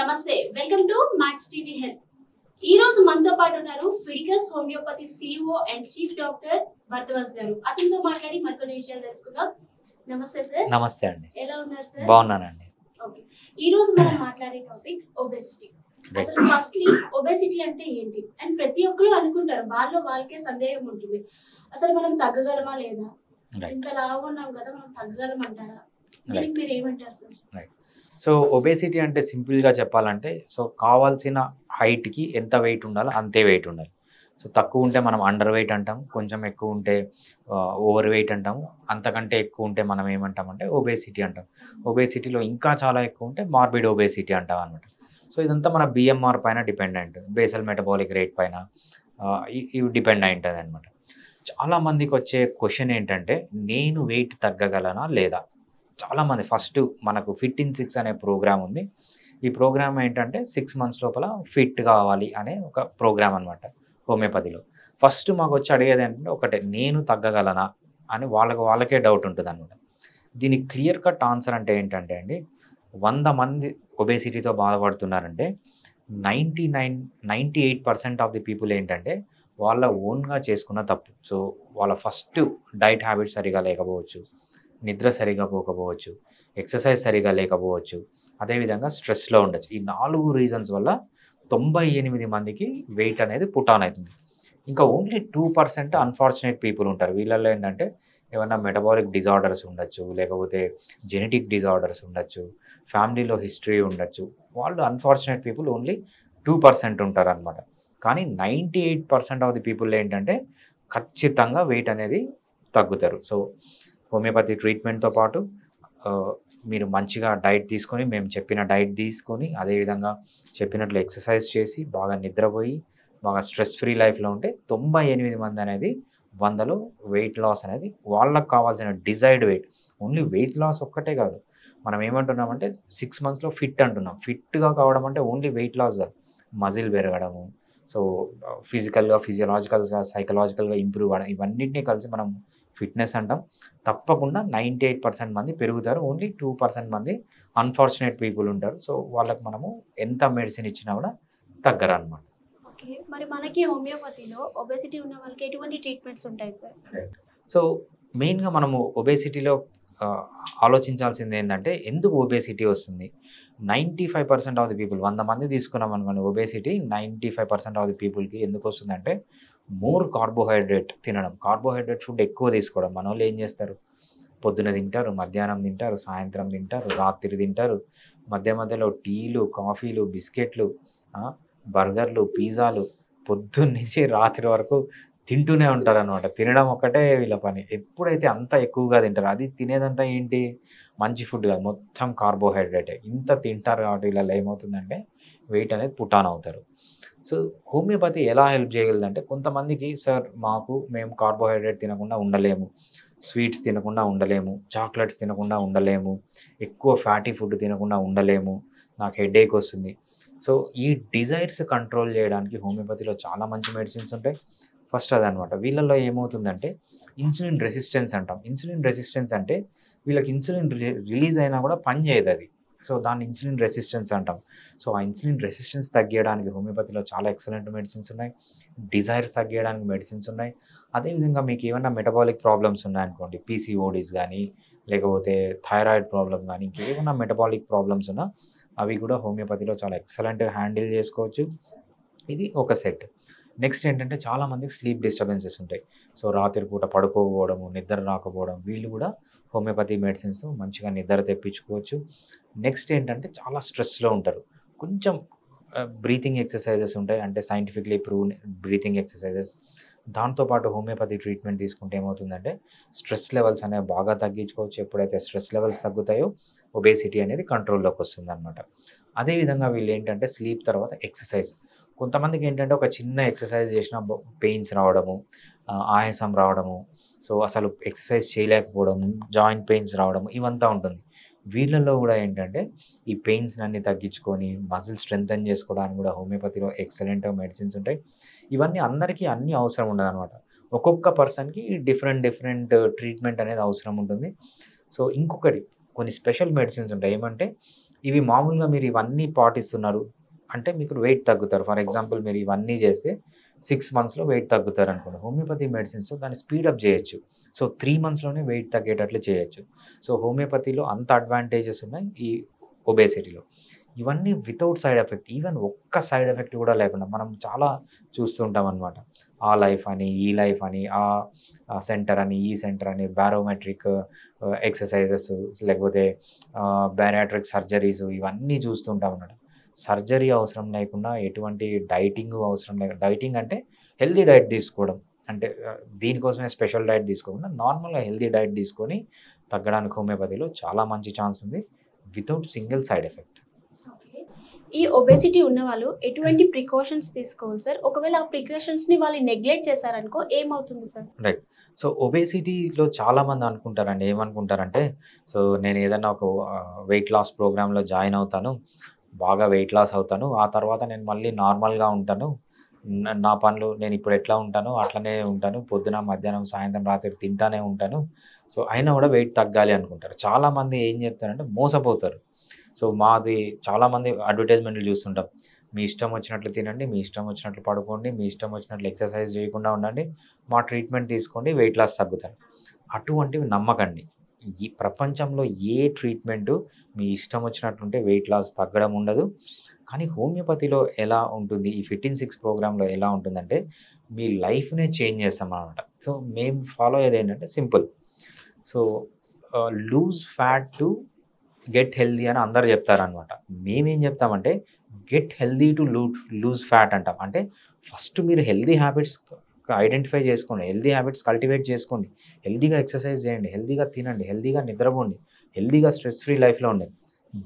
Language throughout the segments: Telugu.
నమస్తే welcome to max TV health. ఈ రోజు మనతో పాటు ఉన్నారు Fidicus homeopathy CEO and chief doctor Bharadwaj గారు. అతనితో మాట్లాడి మరికొన్ని విషయాలు తెలుసుకుందాం. నమస్తే సార్. నమస్తే అండి. ఎలా ఉన్నారు సార్? బాగున్నానండి. ఓకే, ఈ రోజు మనం మాట్లాడే టాపిక్ ఒబెసిటీ. అసలు ఫస్ట్లీ ఒబెసిటీ అంటే ఏంటి అండ్ ప్రతి ఒక్కరు అనుకుంటారు, వాళ్ళలో వాళ్ళకే సందేహం ఉంటుంది, అసలు మనం తగ్గగలమా లేదా, ఇంత లావు ఉన్నాం కదా మనం తగ్గగలమంటారా? దీనికి మీరు ఏమంటారు సార్? సో ఒబేసిటీ అంటే సింపుల్గా చెప్పాలంటే, సో కావాల్సిన హైట్కి ఎంత వెయిట్ ఉండాలో అంతే వెయిట్ ఉండాలి. సో తక్కువ ఉంటే మనం అండర్ వెయిట్ అంటాం, కొంచెం ఎక్కువ ఉంటే ఓవర్ వెయిట్ అంటాము, అంతకంటే ఎక్కువ ఉంటే మనం ఏమంటామంటే ఒబేసిటీ అంటాం. ఒబేసిటీలో ఇంకా చాలా ఎక్కువ ఉంటే మార్బిడ్ ఒబేసిటీ అంటాం అనమాట. సో ఇదంతా మన బిఎంఆర్ పైన డిపెండెంట్, బేసల్ మెటబాలిక్ రేట్ పైన ఇవి డిపెండ్ అయి ఉంటుంది అనమాట. చాలామందికి వచ్చే క్వశ్చన్ ఏంటంటే, నేను వెయిట్ తగ్గగలనా లేదా? చాలామంది ఫస్ట్ మనకు ఫిట్ ఇన్ 6 అనే ప్రోగ్రామ్ ఉంది. ఈ ప్రోగ్రామ్ ఏంటంటే 6 months లోపల ఫిట్ కావాలి అనే ఒక ప్రోగ్రామ్ అనమాట హోమియోపతిలో. ఫస్ట్ మాకు వచ్చి అడిగేది ఏంటంటే ఒకటే, నేను తగ్గగలనా అని వాళ్ళకే డౌట్ ఉంటుంది అనమాట. దీనికి క్లియర్ కట్ ఆన్సర్ అంటే ఏంటంటే అండి, 100 మంది ఒబేసిటీతో బాధపడుతున్నారంటే 98% ఆఫ్ ది పీపుల్ ఏంటంటే వాళ్ళ ఓన్గా చేసుకున్న తప్పు. సో వాళ్ళ ఫస్ట్ డైట్ హ్యాబిట్స్ సరిగా లేకపోవచ్చు, నిద్ర సరిగా పోకపోవచ్చు, ఎక్సర్సైజ్ సరిగా లేకపోవచ్చు, అదేవిధంగా స్ట్రెస్లో ఉండొచ్చు. ఈ 4 రీజన్స్ వల్ల 98 మందికి వెయిట్ అనేది పుట్ ఆన్ అవుతుంది. ఇంకా ఓన్లీ 2% అన్ఫార్చునేట్ పీపుల్ ఉంటారు. వీళ్ళల్లో ఏంటంటే ఏమన్నా మెటబాలిక్ డిజార్డర్స్ ఉండొచ్చు, లేకపోతే జెనెటిక్ డిజార్డర్స్ ఉండొచ్చు, ఫ్యామిలీలో హిస్టరీ ఉండొచ్చు. వాళ్ళు అన్ఫార్చునేట్ పీపుల్ ఓన్లీ 2% ఉంటారు అనమాట. కానీ 98% ఆఫ్ ది పీపుల్ ఏంటంటే ఖచ్చితంగా వెయిట్ అనేది తగ్గుతారు. సో హోమియోపతి ట్రీట్మెంట్తో పాటు మీరు మంచిగా డైట్ తీసుకొని, మేము చెప్పిన డైట్ తీసుకొని, అదేవిధంగా చెప్పినట్లు ఎక్సర్సైజ్ చేసి, బాగా నిద్రపోయి, బాగా స్ట్రెస్ ఫ్రీ లైఫ్లో ఉంటే 98 మంది అనేది 100లో వెయిట్ లాస్ అనేది వాళ్ళకు కావాల్సిన desired weight. Only weight loss ఒక్కటే కాదు, మనం ఏమంటున్నామంటే 6 monthsలో ఫిట్ అంటున్నాం. ఫిట్గా కావడం అంటే ఓన్లీ వెయిట్ లాస్ కాదు, మజిల్ పెరగడము, సో ఫిజికల్గా, ఫిజియలాజికల్గా, సైకలాజికల్గా ఇంప్రూవ్ అవ్వడం, ఇవన్నింటినీ కలిసి మనం ఫిట్నెస్ అంటాం. తప్పకుండా 98% మంది పెరుగుతారు, ఓన్లీ 2% మంది అన్ఫార్చునేట్ పీపుల్ ఉంటారు. సో వాళ్ళకి మనము ఎంత మెడిసిన్ ఇచ్చినా కూడా తగ్గరు అనమాట. ఓకే, మరి మనకి హోమియోపతిలో ఒబెసిటీ ఉన్న వాళ్ళకి ఎటువంటి ట్రీట్మెంట్స్ ఉంటాయి సార్? సో మెయిన్గా మనము ఒబేసిటీలో ఆలోచించాల్సింది ఏంటంటే, ఎందుకు ఒబేసిటీ వస్తుంది? 95% ఆఫ్ ది పీపుల్, 100 మంది తీసుకున్నాం అనుకోండి ఒబేసిటీ, 95% ఆఫ్ ది పీపుల్కి ఎందుకు వస్తుందంటే మోర్ కార్బోహైడ్రేట్ తినడం, కార్బోహైడ్రేట్ ఫుడ్ ఎక్కువ తీసుకోవడం. మన వాళ్ళు ఏం చేస్తారు, పొద్దున తింటారు, మధ్యాహ్నం తింటారు, సాయంత్రం తింటారు, రాత్రి తింటారు, మధ్యలో టీలు, కాఫీలు, బిస్కెట్లు, బర్గర్లు, పిజ్జాలు, పొద్దున్న నుంచి రాత్రి వరకు తింటూనే ఉంటారు అనమాట. తినడం ఒక్కటే వీళ్ళ పని. ఎప్పుడైతే అంత ఎక్కువగా తింటారో, అది తినేదంతా ఏంటి, మంచి ఫుడ్ కాదు, మొత్తం కార్బోహైడ్రేటే. ఇంత తింటారు కాబట్టి వీళ్ళలో ఏమవుతుందంటే వెయిట్ అనేది పుట్ ఆన్ అవుతారు. సో హోమియోపతి ఎలా హెల్ప్ చేయగలదంటే, కొంతమందికి సార్ మేము కార్బోహైడ్రేట్ తినకుండా ఉండలేము, స్వీట్స్ తినకుండా ఉండలేము, చాక్లెట్స్ తినకుండా ఉండలేము, ఎక్కువ ఫ్యాటీ ఫుడ్ తినకుండా ఉండలేము, నాకు హెడేక్ వస్తుంది. సో ఈ డిజైర్స్ కంట్రోల్ చేయడానికి హోమియోపతిలో చాలా మంచి మెడిసిన్స్ ఉంటాయి. ఫస్ట్ అదనమాట. వీళ్ళల్లో ఏమవుతుందంటే ఇన్సులిన్ రెసిస్టెన్స్ అంటాం. ఇన్సులిన్ రెసిస్టెన్స్ అంటే వీళ్ళకి ఇన్సులిన్ రిలీజ్ అయినా కూడా పని చేయదు అది. సో దాన్ని ఇన్సులిన్ రెసిస్టెన్స్ అంటాం. సో ఆ ఇన్సులిన్ రెసిస్టెన్స్ తగ్గించడానికి హోమియోపతిలో చాలా ఎక్సలెంట్ మెడిసిన్స్ ఉన్నాయి. డిజైర్స్ తగ్గించడానికి మెడిసిన్స్ ఉన్నాయి. అదేవిధంగా మీకు ఏమైనా మెటబాలిక్ ప్రాబ్లమ్స్ ఉన్నాయనుకోండి, పీసీఓడీస్ కానీ, లేకపోతే థైరాయిడ్ ప్రాబ్లమ్ కానీ, ఇంకేమైనా మెటబాలిక్ ప్రాబ్లమ్స్ ఉన్నా అవి కూడా హోమియోపతిలో చాలా ఎక్సలెంట్గా హ్యాండిల్ చేసుకోవచ్చు. ఇది ఒక సెట్. నెక్స్ట్ ఏంటంటే, చాలామందికి స్లీప్ డిస్టర్బెన్సెస్ ఉంటాయి. సో రాత్రిపూట పడుకోకపోవడము, నిద్ర రాకపోవడం, వీళ్ళు కూడా హోమియోపతి మెడిసిన్స్ మంచిగా నిద్ర తెప్పించుకోవచ్చు. నెక్స్ట్ ఏంటంటే, చాలా స్ట్రెస్లో ఉంటారు. కొంచెం బ్రీతింగ్ ఎక్సర్సైజెస్ ఉంటాయి, అంటే సైంటిఫిక్లీ ప్రూవ్ బ్రీతింగ్ ఎక్సర్సైజెస్. దాంతోపాటు హోమియోపతి ట్రీట్మెంట్ తీసుకుంటే ఏమవుతుందంటే స్ట్రెస్ లెవెల్స్ అనేవి బాగా తగ్గించుకోవచ్చు. ఎప్పుడైతే స్ట్రెస్ లెవెల్స్ తగ్గుతాయో ఒబేసిటీ అనేది కంట్రోల్లోకి వస్తుంది అనమాట. అదేవిధంగా వీళ్ళు ఏంటంటే స్లీప్ తర్వాత ఎక్సర్సైజ్. కొంతమందికి ఏంటంటే ఒక చిన్న ఎక్సర్సైజ్ చేసిన పెయిన్స్ రావడము, ఆయాసం రావడము, సో అసలు ఎక్సర్సైజ్ చేయలేకపోవడము, జాయింట్ పెయిన్స్ రావడము, ఇవంతా ఉంటుంది. వీళ్ళల్లో కూడా ఏంటంటే ఈ పెయిన్స్ అన్ని తగ్గించుకొని మజిల్ స్ట్రెంగ్తన్ చేసుకోవడానికి కూడా హోమియోపతిలో ఎక్సలెంట్ మెడిసిన్స్ ఉంటాయి. ఇవన్నీ అందరికీ అన్నీ అవసరం ఉండదన్నమాట. ఒక్కొక్క పర్సన్కి డిఫరెంట్ ట్రీట్మెంట్ అనేది అవసరం ఉంటుంది. సో ఇంకొకటి, కొన్ని స్పెషల్ మెడిసిన్స్ ఉంటాయి. ఏమంటే ఇవి మామూలుగా మీరు ఇవన్నీ పాటిస్తున్నారు అంటే మీకు వెయిట్ తగ్గుతారు. ఫర్ ఎగ్జాంపుల్ మీరు ఇవన్నీ చేస్తే 6 మంత్స్‌లో వెయిట్ తగ్గుతారు అనుకోండి. హోమియోపతి మెడిసిన్స్‌తో దాన్ని స్పీడప్ చేయొచ్చు. సో 3 మంత్స్‌లోనే వెయిట్ తగ్గేటట్లు చేయొచ్చు. సో హోమియోపతిలో అంత అడ్వాంటేజెస్ ఉన్నాయి ఈ ఒబేసిటీలో. ఇవన్నీ వితౌట్ సైడ్ ఎఫెక్ట్. ఈవెన్ ఒక్క సైడ్ ఎఫెక్ట్ కూడా లేకుండా మనం చాలా చూస్తూ ఉంటామనమాట. ఆ లైఫ్ అని, ఈ లైఫ్ అని, ఆ సెంటర్ అని, ఈ సెంటర్ అని, బారోమెట్రిక్ ఎక్సర్సైజెస్ లేకపోతే బారియాట్రిక్ సర్జరీస్ ఇవన్నీ చూస్తూ ఉంటామన్నమాట. సర్జరీ అవసరం లేకుండా ఎటువంటి డైటింగ్ అవసరం లేకుండా, డైటింగ్ అంటే హెల్తీ డైట్ తీసుకోవడం. అంటే దీనికోసమే స్పెషల్ డైట్ తీసుకోకుండా నార్మల్‌గా హెల్తీ డైట్ తీసుకొని తగ్గడానికి హోమియోపతిలో చాలా మంచి ఛాన్స్ ఉంది. Without single side effect. Okay. ఈ ఒబేసిటీ ఉన్నవాళ్ళు ఎటువంటి ప్రికాషన్స్ తీసుకోవాలి సార్? ఒకవేళ ఆ ప్రికాషన్స్‌ని వాళ్ళు నెగ్లెక్ట్ చేశారనుకో ఏమవుతుంది సార్? రైట్. సో ఒబేసిటీలో చాలామంది అనుకుంటారండి. ఏమనుకుంటారంటే, సో నేను ఏదైనా ఒక వెయిట్ లాస్ ప్రోగ్రామ్‌లో జాయిన్ అవుతాను. బాగా వెయిట్ లాస్ అవుతాను. ఆ తర్వాత నేను మళ్ళీ నార్మల్‌గా ఉంటాను. నా పనులు నేను ఇప్పుడు ఎట్లా ఉంటానో అట్లనే ఉంటాను. పొద్దున, మధ్యాహ్నం, సాయంత్రం, రాత్రి తింటానే ఉంటాను. సో అయినా కూడా వెయిట్ తగ్గాలి అనుకుంటారు. చాలామంది ఏం చెప్తారంటే మోసపోతారు. సో మాది చాలామంది అడ్వర్టైజ్మెంట్లు చూస్తుంటాం. మీ ఇష్టం వచ్చినట్లు తినండి, మీ ఇష్టం వచ్చినట్లు పడుకోండి, మీ ఇష్టం వచ్చినట్లు ఎక్సర్సైజ్ చేయకుండా ఉండండి, మా ట్రీట్మెంట్ తీసుకోండి, వెయిట్ లాస్ తగ్గుతారు. అటువంటివి నమ్మకండి. ఈ ప్రపంచంలో ఏ ట్రీట్మెంటు మీ ఇష్టం వచ్చినట్టుంటే వెయిట్ లాస్ తగ్గడం ఉండదు. కానీ హోమియోపతిలో ఎలా ఉంటుంది, ఈ ఫిట్ ఇన్ 6 ప్రోగ్రామ్‌లో ఎలా ఉంటుందంటే, మీ లైఫ్‌నే చేంజ్ చేస్తామనమాట. సో మేము ఫాలో అయ్యేది ఏంటంటే simple. So lose fat to get healthy అని అందరూ చెప్తారనమాట. మేమేం చెప్తామంటే get healthy to lose fat అంటాం. అంటే ఫస్ట్ మీరు హెల్తీ హ్యాబిట్స్ ఐడెంటిఫై చేసుకోండి. హెల్తీ హ్యాబిట్స్ కల్టివేట్ చేసుకోండి. హెల్తీగా ఎక్సర్సైజ్ చేయండి, హెల్తీగా తినండి, హెల్తీగా నిద్రపోండి, హెల్తీగా స్ట్రెస్ ఫ్రీ లైఫ్‌లో ఉండండి.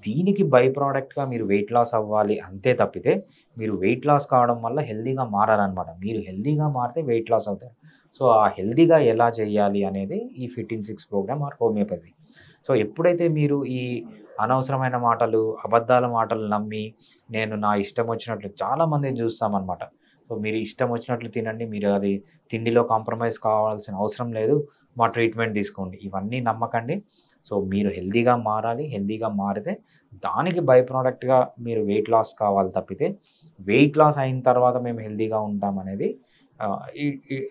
దీనికి బై ప్రొడక్ట్‌గా మీరు వెయిట్ లాస్ అవ్వాలి అంతే తప్పితే, మీరు వెయిట్ లాస్ కావడం వల్ల హెల్తీగా మారరనమాట. మీరు హెల్తీగా మారితే వెయిట్ లాస్ అవుతారు. సో ఆ హెల్తీగా ఎలా చేయాలి అనేది ఈ fit in 6 programme or homeopathy. So ఎప్పుడైతే మీరు ఈ అనవసరమైన మాటలు, అబద్ధాల మాటలు నమ్మి, నేను నా ఇష్టం వచ్చినట్లు చాలామందిని చూస్తామనమాట. సో మీరు ఇష్టం వచ్చినట్లు తినండి, మీరు అది తిండిలో కాంప్రమైజ్ కావాల్సిన అవసరం లేదు, మా ట్రీట్మెంట్ తీసుకోండి. ఇవన్నీ నమ్మకండి. సో మీరు హెల్తీగా మారాలి. హెల్తీగా మారితే దానికి బై ప్రొడక్ట్‌గా మీరు వెయిట్ లాస్ కావాలి తప్పితే, వెయిట్ లాస్ అయిన తర్వాత మేము హెల్తీగా ఉంటామనేది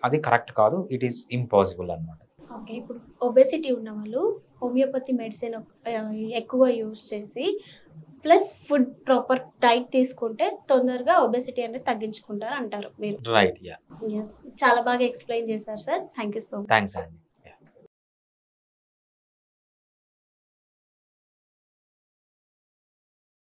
అది కరెక్ట్ కాదు. ఇట్ ఈస్ ఇంపాసిబుల్ అనమాట. ఓకే. ఇప్పుడు ఒబేసిటీ ఉన్నవాళ్ళు హోమియోపతి మెడిసిన్ ఎక్కువ యూజ్ చేసి ప్లస్ ఫుడ్ ప్రాపర్ డైట్ తీసుకుంటే తొందరగా ఒబేసిటీ అనేది తగ్గించుకుంటారు అంటారు మీరు. రైట్. యాహ్! యెస్. చాలా బాగా ఎక్స్‌ప్లెయిన్ చేశారు sir. Thank you so much. Thanks అండి.